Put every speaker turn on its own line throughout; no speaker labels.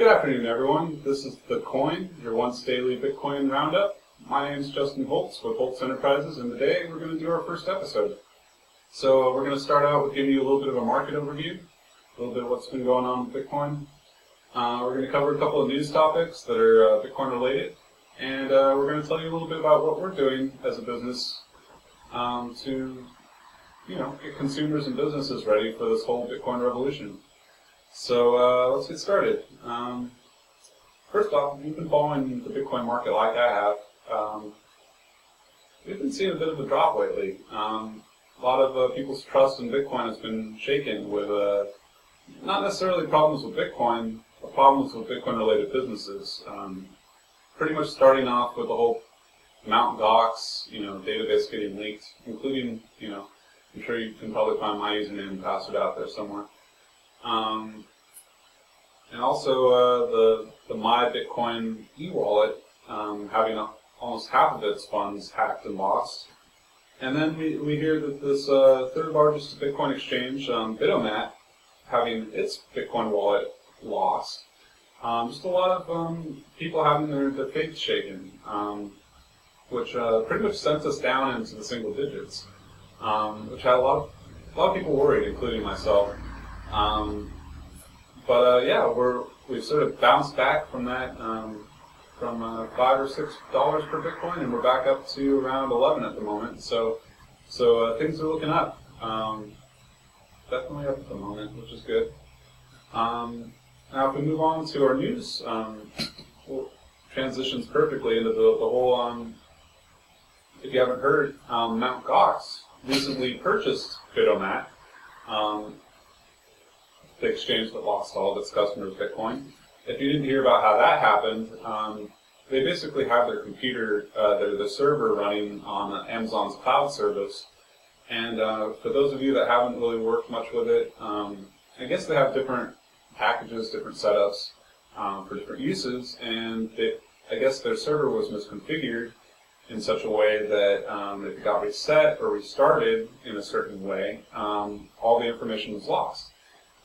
Good afternoon, everyone. This is The Coin, your once daily Bitcoin roundup. My name is Justin Holtz with Holtz Enterprises, and today we're going to do our first episode. So we're going to start out with giving you a little bit of a market overview, a little bit of what's been going on with Bitcoin. We're going to cover a couple of news topics that are Bitcoin related, and we're going to tell you a little bit about what we're doing as a business to, get consumers and businesses ready for this whole Bitcoin revolution. So let's get started. First off, if you've been following the Bitcoin market like I have, we've been seeing a bit of a drop lately. A lot of people's trust in Bitcoin has been shaken with not necessarily problems with Bitcoin, but problems with Bitcoin-related businesses. Pretty much starting off with the whole Mt. Gox, database getting leaked, including, I'm sure you can probably find my username and password out there somewhere. And also the My Bitcoin e-wallet having almost half of its funds hacked and lost. And then we hear that this third largest Bitcoin exchange, Bitomat, having its Bitcoin wallet lost. Just a lot of people having their faith shaken, which pretty much sent us down into the single digits, which had a lot of people worried, including myself. We've sort of bounced back from that, from $5 or $6 per Bitcoin, and we're back up to around 11 at the moment. So things are looking up. Definitely up at the moment, which is good. Now, if we move on to our news, transitions perfectly into the whole. If you haven't heard, Mt. Gox recently purchased Bitomat. The exchange that lost all of its customers' Bitcoin. If you didn't hear about how that happened, they basically have their computer, their server running on Amazon's cloud service. And for those of you that haven't really worked much with it, I guess they have different packages, different setups for different uses, and I guess their server was misconfigured in such a way that if it got reset or restarted in a certain way, all the information was lost.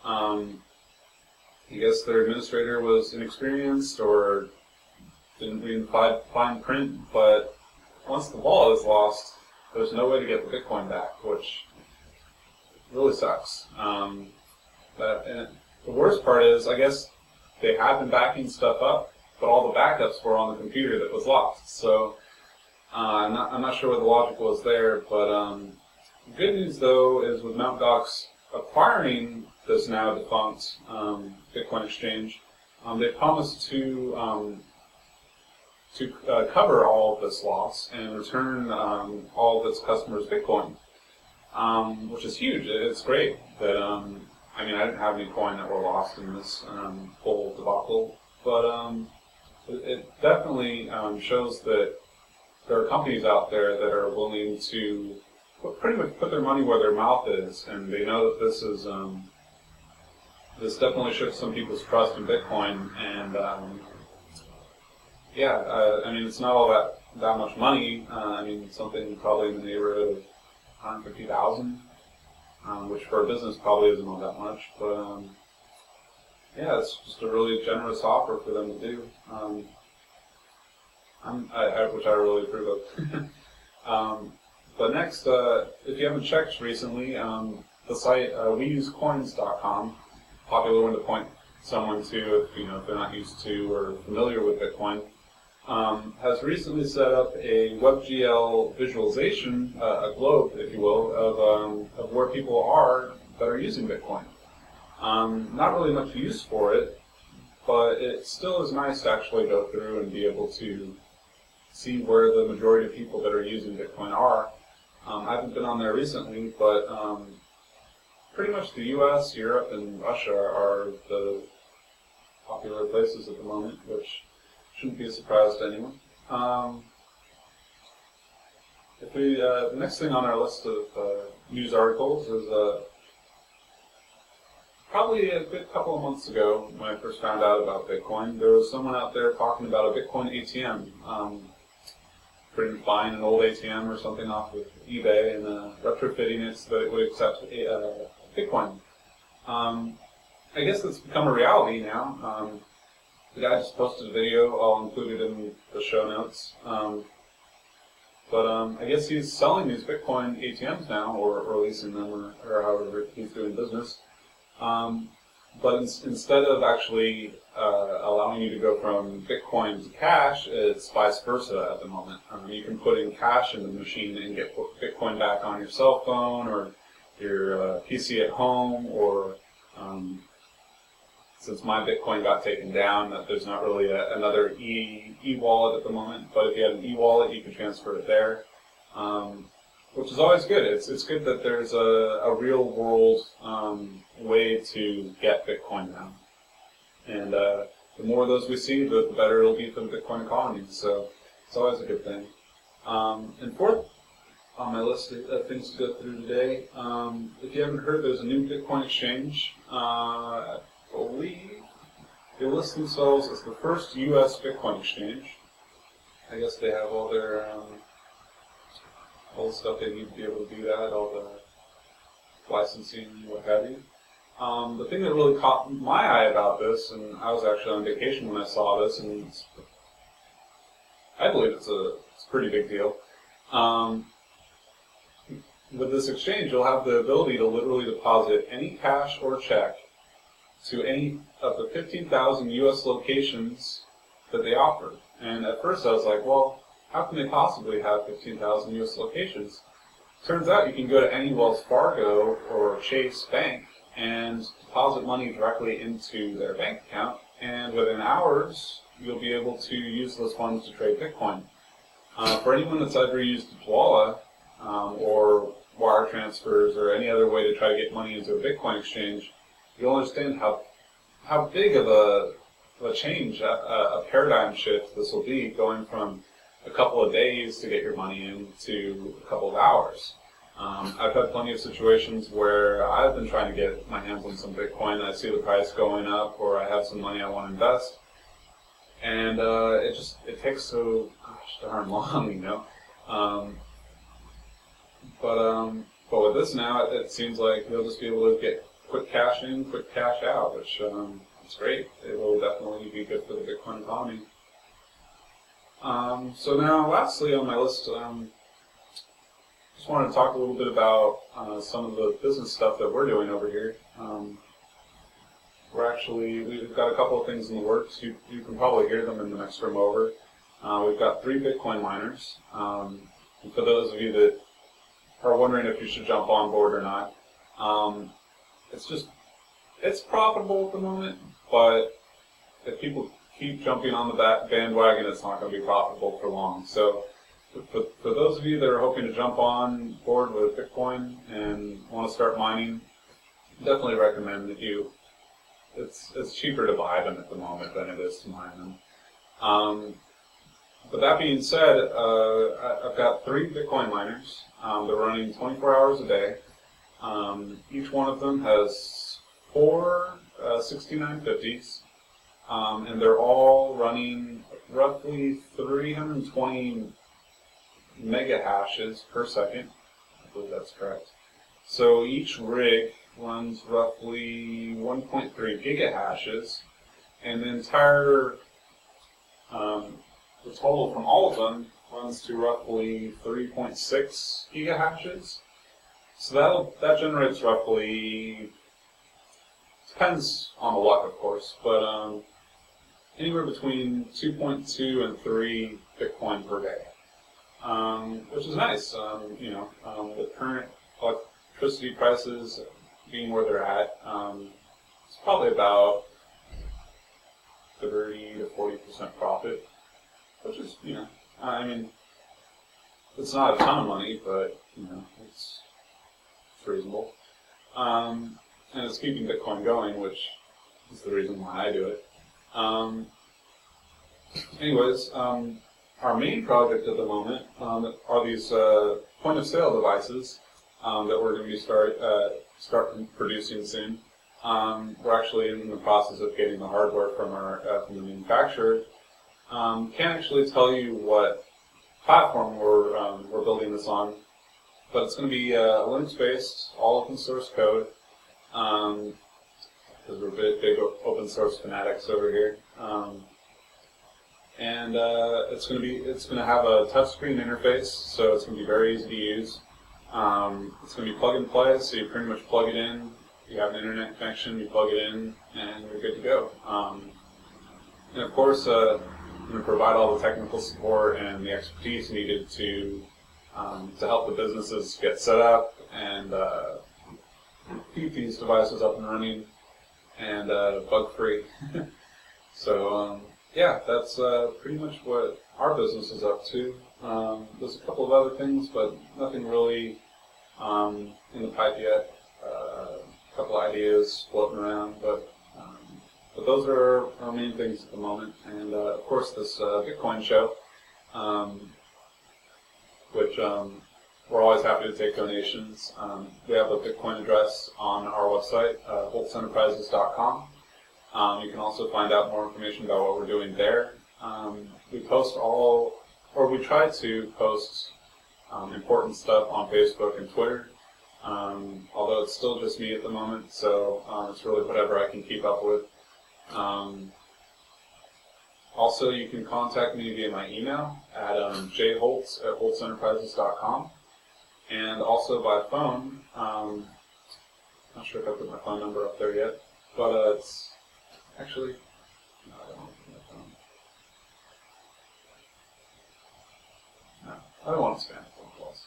I guess their administrator was inexperienced or didn't read the fine print, but once the wallet is lost, there's no way to get the Bitcoin back, which really sucks. And the worst part is, I guess they had been backing stuff up, but all the backups were on the computer that was lost. So I'm not sure what the logic was there, but the good news though is with Mt. Gox acquiring this now defunct Bitcoin exchange, they promised to cover all of this loss and return all of its customers' Bitcoin, which is huge. It's great that I didn't have any coin that were lost in this whole debacle, but it definitely shows that there are companies out there that are willing to pretty much put their money where their mouth is, and they know that this is this definitely shook some people's trust in Bitcoin, and it's not all that much money. Something probably in the neighborhood of $150,000, which for a business probably isn't all that much, but it's just a really generous offer for them to do, which I really approve of. But next, if you haven't checked recently, the site weusecoins.com, popular one to point someone to if they're not used to or familiar with Bitcoin, has recently set up a WebGL visualization, a globe, if you will, of where people are that are using Bitcoin. Not really much use for it, but it still is nice to actually go through and be able to see where the majority of people that are using Bitcoin are. I haven't been on there recently, but pretty much the U.S., Europe, and Russia are the popular places at the moment, which shouldn't be a surprise to anyone. The next thing on our list of news articles is probably a good couple of months ago when I first found out about Bitcoin, there was someone out there talking about a Bitcoin ATM. Pretty much buying an old ATM or something off of eBay and retrofitting it so that it would accept Bitcoin. I guess it's become a reality now. The guy just posted a video. I'll include it in the show notes. But I guess he's selling these Bitcoin ATMs now, or leasing them, or however he's doing business. But instead of actually allowing you to go from Bitcoin to cash, it's vice versa at the moment. You can put in cash in the machine and get Bitcoin back on your cell phone or your PC at home, or since my Bitcoin got taken down, that there's not really another e-wallet at the moment. But if you had an e-wallet, you can transfer it there, which is always good. It's good that there's a real world way to get Bitcoin now. And the more of those we see, the better it'll be for the Bitcoin economy. So it's always a good thing. And fourth on my list of things to go through today, if you haven't heard, there's a new Bitcoin exchange. I believe they list themselves as the first U.S. Bitcoin exchange. I guess they have all their all the stuff they need to be able to do that, all the licensing, what have you. The thing that really caught my eye about this, and I was actually on vacation when I saw this, and I believe it's a pretty big deal. With this exchange, you'll have the ability to literally deposit any cash or check to any of the 15,000 U.S. locations that they offer. And at first I was like, well, how can they possibly have 15,000 U.S. locations? Turns out you can go to any Wells Fargo or Chase bank and deposit money directly into their bank account, and within hours you'll be able to use those funds to trade Bitcoin. For anyone that's ever used Dwolla or wire transfers or any other way to try to get money into a Bitcoin exchange, you'll understand how big of a change, a paradigm shift this will be, going from a couple of days to get your money in to a couple of hours. I've had plenty of situations where I've been trying to get my hands on some Bitcoin, I see the price going up, or I have some money I want to invest, and it takes so darn long, you know. But with this now, it seems like you'll just be able to get quick cash in, quick cash out, which is great. It will definitely be good for the Bitcoin economy. So now, lastly on my list, just wanted to talk a little bit about some of the business stuff that we're doing over here. We've got a couple of things in the works. You can probably hear them in the next room over. We've got 3 Bitcoin miners. And for those of you that are wondering if you should jump on board or not, it's profitable at the moment, but if people keep jumping on the bandwagon, it's not going to be profitable for long. So for those of you that are hoping to jump on board with Bitcoin and want to start mining, definitely recommend that it's cheaper to buy them at the moment than it is to mine them. But that being said, I've got 3 Bitcoin miners. They're running 24 hours a day. Each one of them has 4 6950s, and they're all running roughly 320 mega hashes per second. I believe that's correct. So each rig runs roughly 1.3 gigahashes, and the entire the total from all of them runs to roughly 3.6 gigahashes. So that generates roughly, depends on the luck, of course, but anywhere between 2.2 and 3 Bitcoin per day, which is nice. With current electricity prices being where they're at, it's probably about 30 to 40% profit, which is, it's not a ton of money, but it's reasonable. And it's keeping Bitcoin going, which is the reason why I do it. Our main project at the moment are these point-of-sale devices that we're going to be start producing soon. We're actually in the process of getting the hardware from the manufacturer. Can't actually tell you what platform we're building this on, but it's going to be Linux-based, all open source code, because we're big open source fanatics over here. It's going to have a touchscreen interface, so it's going to be very easy to use. It's going to be plug and play, so you pretty much plug it in. You have an internet connection, you plug it in, and you're good to go. And of course, I'm going to provide all the technical support and the expertise needed to help the businesses get set up and keep these devices up and running and bug-free. So yeah, that's pretty much what our business is up to. There's a couple of other things, but nothing really in the pipe yet. A couple of ideas floating around, but those are our main things at the moment. And of course, this Bitcoin show, which we're always happy to take donations. We have a Bitcoin address on our website, holtzenterprises.com. You can also find out more information about what we're doing there. We try to post important stuff on Facebook and Twitter. Although it's still just me at the moment, so it's really whatever I can keep up with. Also, you can contact me via my email at jholtz@holtzenterprises.com, and also by phone. Not sure if I put my phone number up there yet, but it's actually no, I don't put my phone. No, I don't want to spam phone calls.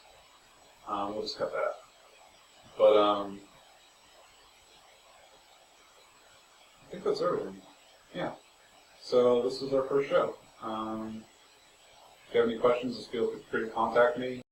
We'll just cut that. But I think that's everything. Yeah. So this is our first show. If you have any questions, just feel free to contact me.